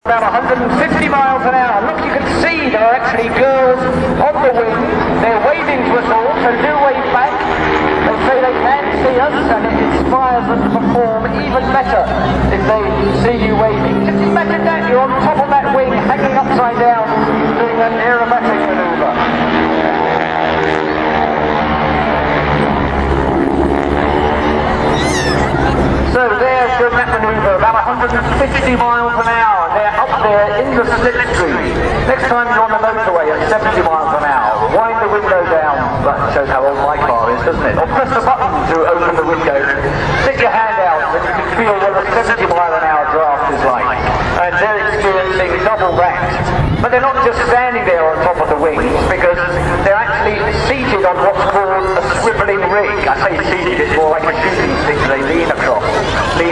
About 150 miles an hour. Look, you can see there are actually girls on the wing. They're waving to us all, so do wave back. They say they can see us, and it inspires them to perform even better if they see you waving. Just imagine that, you're on top of that wing, hanging upside down, doing an aerobatic maneuver. So they're doing that maneuver about 150 miles an hour. They're up there in the slipstream. Next time you're on the motorway at 70 miles an hour, wind the window down. That shows how old my car is, doesn't it? Or press the button to open the window. Stick your hand out and you can feel what a 70 mile an hour draft is like. And they're experiencing double that. But they're not just standing there on top of the wings, because they're actually seated on what's called a swiveling rig. I say seated, it's more like a shooting stick they lean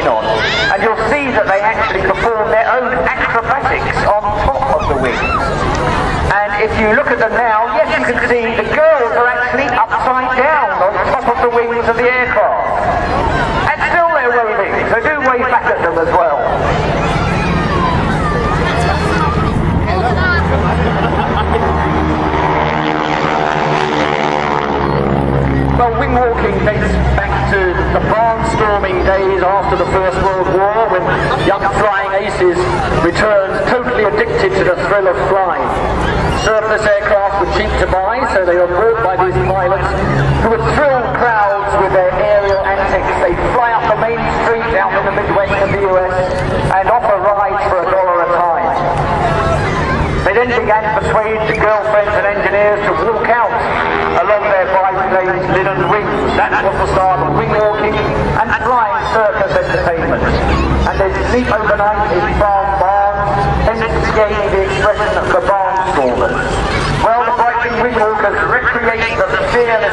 on. And you'll see that they actually perform their own acrobatics on top of the wings. And if you look at them now, yes, you can see the girls are actually upside down on top of the wings of the aircraft. And still they're waving, so do wave back at them as well. Well, wing walking dates back to the barnstorming days after the First World War, when young flying aces returned totally addicted to the thrill of flying. Surplus aircraft were cheap to buy, so they were bought by these pilots who would thrill crowds with their aerial antics. They'd fly up the main street down in the Midwest of the US and offer rides for $1 a time. They then began to persuade the girlfriends and engineers to walk out along their biplanes' linen wings. That was the start of wing walking and flying circus entertainment. And they'd sleep overnight in farm barns, hence gaining the expression of the barnstormers. Well, the Breitling wing walkers recreate the fearless